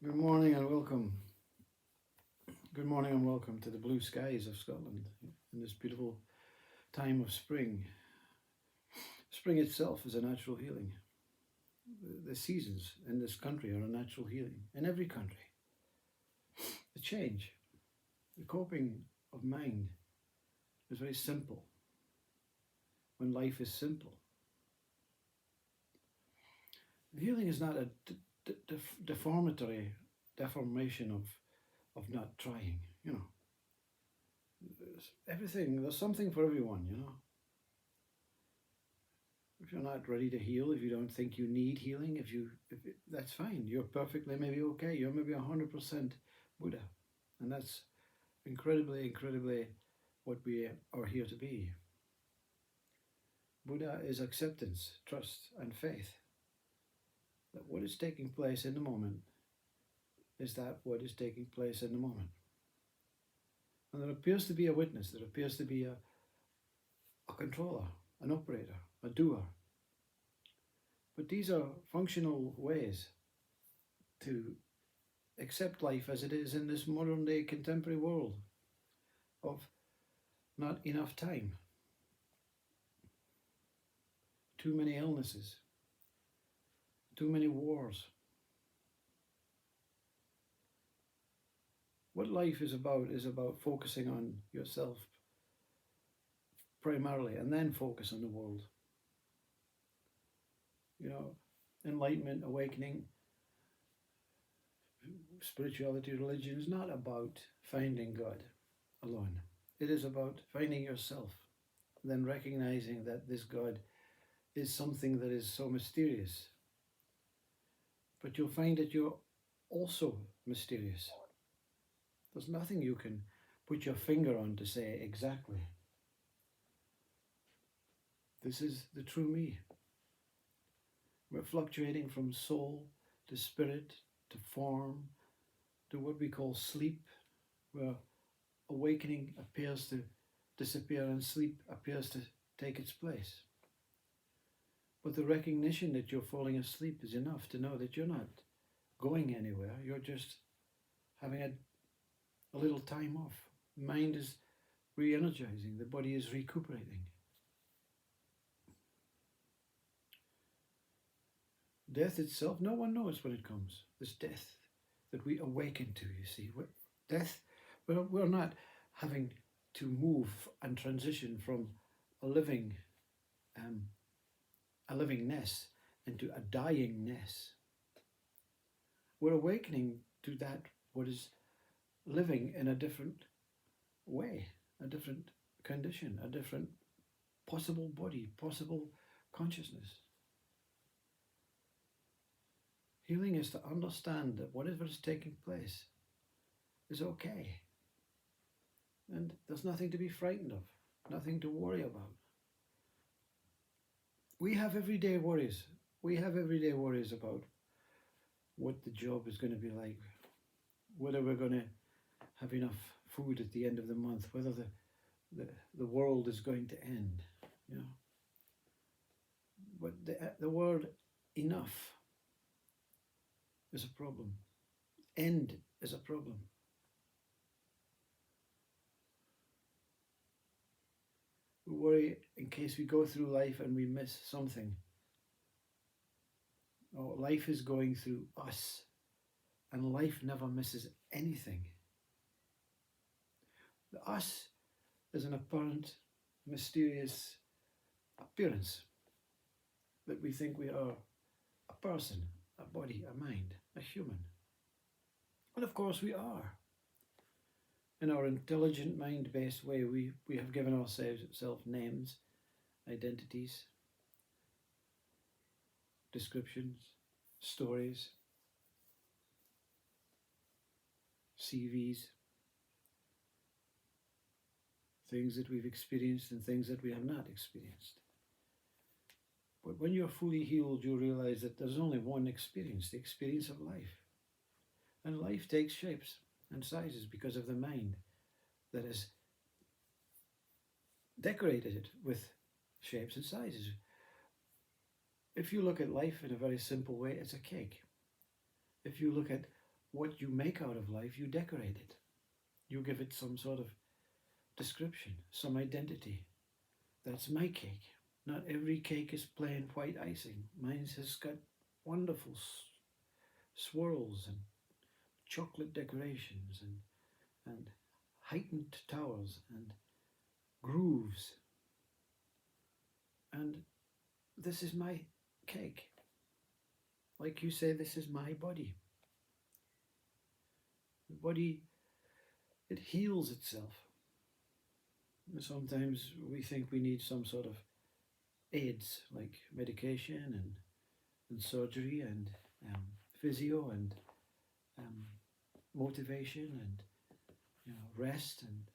Good morning and welcome. Good morning and welcome to the blue skies of Scotland in this beautiful time of spring. Spring itself is a natural healing. The seasons in this country are a natural healing, in every country. The change, the coping of mind is very simple when life is simple. Healing is not a deformation of not trying, there's something for everyone. If you're not ready to heal, if you don't think you need healing, that's fine. You're perfectly maybe okay. You're maybe 100% Buddha, and that's incredibly what we are here to be. Buddha is acceptance, trust, and faith. That what is taking place in the moment is that what is taking place in the moment. And there appears to be a witness, there appears to be a controller, an operator, a doer. But these are functional ways to accept life as it is in this modern day contemporary world of not enough time, too many illnesses, too many wars. What life is about focusing on yourself primarily and then focus on the world. Enlightenment, awakening, spirituality, religion is not about finding God alone. It is about finding yourself, then recognizing that this God is something that is so mysterious. But you'll find that you're also mysterious. There's nothing you can put your finger on to say exactly. This is the true me. We're fluctuating from soul to spirit to form to what we call sleep, where awakening appears to disappear and sleep appears to take its place. But the recognition that you're falling asleep is enough to know that you're not going anywhere. You're just having a little time off. Mind is re-energizing. The body is recuperating. Death itself, no one knows when it comes. This death that we awaken to, you see. Death, we're not having to move and transition from a livingness into a dyingness. We're awakening to that what is living in a different way, a different condition, a different possible body, possible consciousness. Healing is to understand that whatever is taking place is okay. And there's nothing to be frightened of, nothing to worry about. We have everyday worries. We have everyday worries about what the job is going to be like, whether we're going to have enough food at the end of the month, whether the world is going to end, But the word enough is a problem. End is a problem. We worry in case we go through life and we miss something. Oh, life is going through us, and life never misses anything. The us is an apparent, mysterious appearance that we think we are a person, a body, a mind, a human. And of course we are. In our intelligent mind-based way, we have given ourselves names, identities, descriptions, stories, CVs, things that we've experienced and things that we have not experienced. But when you're fully healed, you realize that there's only one experience, the experience of life. And life takes shapes and sizes because of the mind that has decorated it with shapes and sizes. If you look at life in a very simple way, it's a cake. If you look at what you make out of life, you decorate it. You give it some sort of description, some identity. That's my cake. Not every cake is plain white icing. Mine has got wonderful swirls and chocolate decorations and heightened towers and grooves. And this is my cake. Like you say, this is my body. The body, it heals itself. Sometimes we think we need some sort of aids like medication and surgery and physio and motivation and rest, and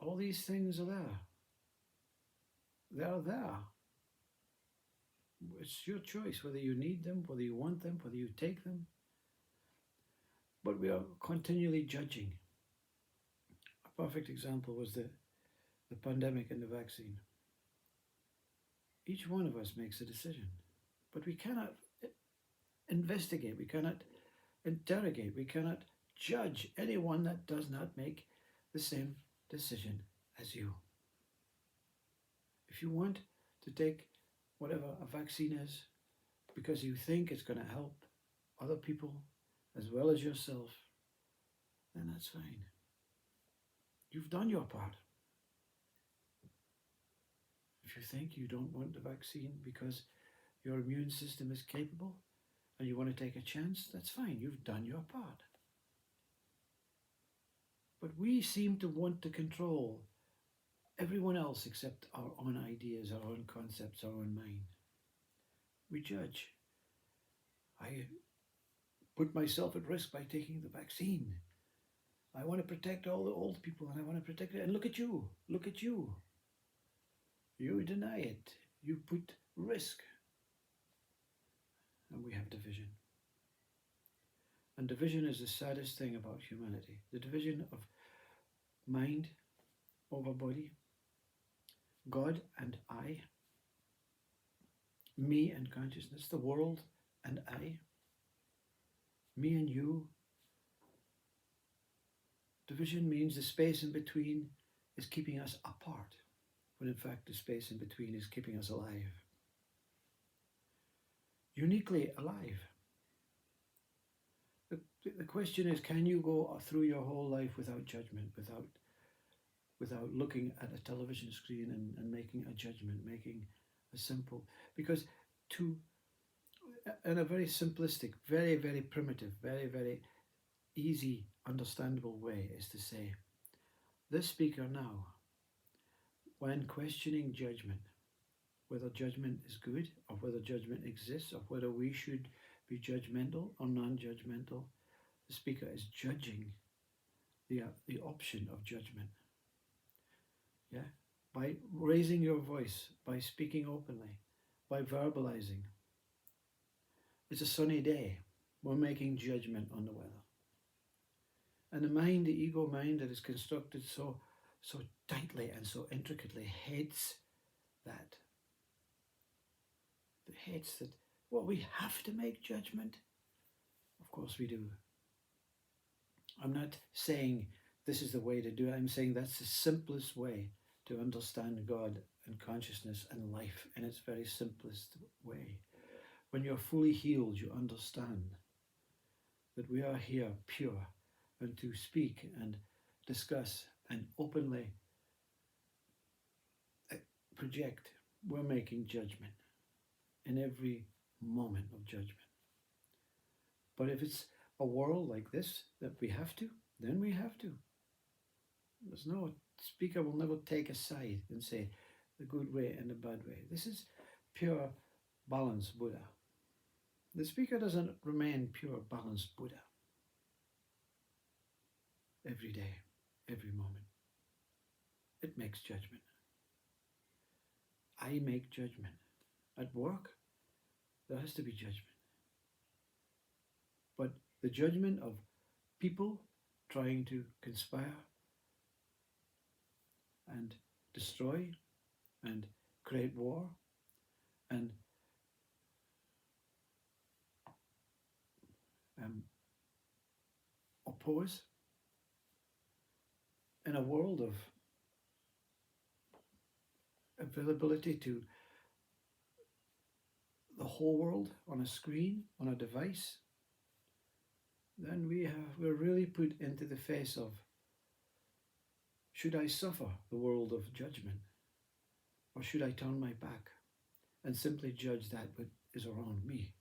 all these things are there. They're there. It's your choice whether you need them, whether you want them, whether you take them. But we are continually judging. A perfect example was the pandemic and the vaccine. Each one of us makes a decision, but we cannot investigate, we cannot interrogate, we cannot judge anyone that does not make the same decision as you. If you want to take whatever a vaccine is because you think it's going to help other people as well as yourself, then that's fine. You've done your part. If you think you don't want the vaccine because your immune system is capable and you want to take a chance, that's fine. You've done your part. But we seem to want to control everyone else except our own ideas, our own concepts, our own mind. We judge. I put myself at risk by taking the vaccine. I want to protect all the old people and I want to protect it. And look at you. Look at you. You deny it. You put risk. And we have division. And division is the saddest thing about humanity. The division of mind over body, God and I, me and consciousness, the world and I, me and you. Division means the space in between is keeping us apart, when in fact the space in between is keeping us alive. Uniquely alive. The question is, can you go through your whole life without judgment, without looking at a television screen and making a judgment, making a simple, because in a very simplistic, very, very primitive, very, very easy, understandable way is to say, this speaker now, when questioning judgment, whether judgment is good or whether judgment exists or whether we should be judgmental or non-judgmental, the speaker is judging the option of judgment. Yeah, by raising your voice, by speaking openly, by verbalizing. It's a sunny day. We're making judgment on the weather. And the mind, the ego mind that is constructed so tightly and so intricately hates that. It hates that, well, we have to make judgment. Of course we do. I'm not saying this is the way to do it. I'm saying that's the simplest way to understand God and consciousness and life in its very simplest way. When you're fully healed, you understand that we are here pure and to speak and discuss and openly project. We're making judgment in every moment of judgment. But if it's a world like this that we have to, then we have to. There's no speaker will never take a side and say the good way and the bad way. This is pure balanced Buddha. The speaker doesn't remain pure balanced Buddha every day, every moment. It makes judgment. I make judgment. At work, there has to be judgment. But the judgment of people trying to conspire and destroy and create war and pause in a world of availability to the whole world on a screen, on a device, then we're really put into the face of, should I suffer the world of judgment, or should I turn my back and simply judge that which is around me?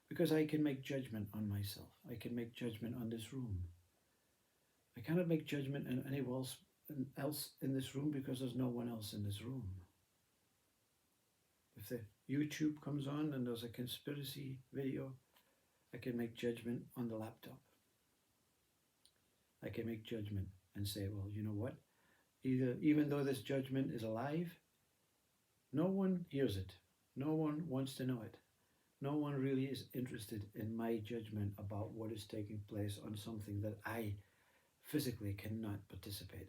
Because I can make judgment on myself. I can make judgment on this room. I cannot make judgment on anyone else in this room because there's no one else in this room. If the YouTube comes on and there's a conspiracy video, I can make judgment on the laptop. I can make judgment and say, well, you know what? Even though this judgment is alive, no one hears it. No one wants to know it. No one really is interested in my judgment about what is taking place on something that I physically cannot participate in.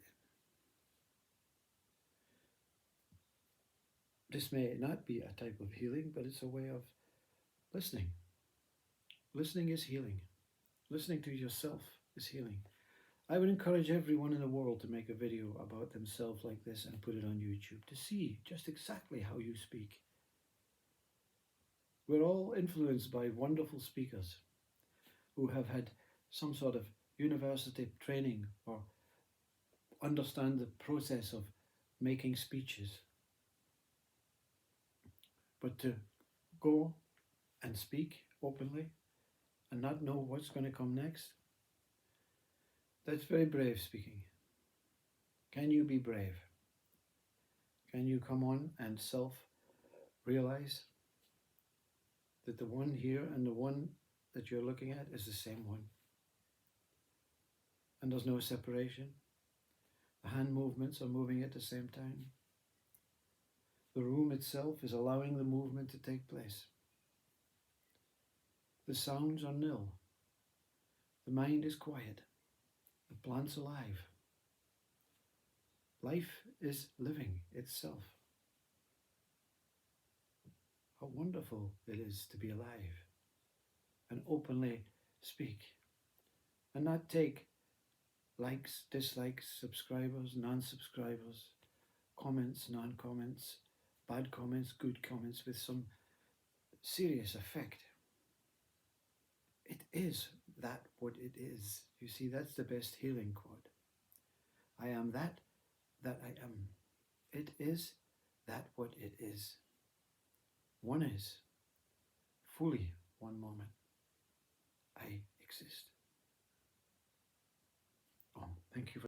This may not be a type of healing, but it's a way of listening. Listening is healing. Listening to yourself is healing. I would encourage everyone in the world to make a video about themselves like this and put it on YouTube to see just exactly how you speak. We're all influenced by wonderful speakers who have had some sort of university training or understand the process of making speeches. But to go and speak openly and not know what's going to come next, that's very brave speaking. Can you be brave? Can you come on and self-realize that the one here and the one that you're looking at is the same one? And there's no separation. The hand movements are moving at the same time. The room itself is allowing the movement to take place. The sounds are nil. The mind is quiet. The plant's alive. Life is living itself. How wonderful it is to be alive and openly speak and not take likes, dislikes, subscribers, non-subscribers, comments, non-comments, bad comments, good comments with some serious effect. It is that what it is. You see, that's the best healing quote. I am that I am. It is that what it is. One is fully one moment. I exist. Thank you for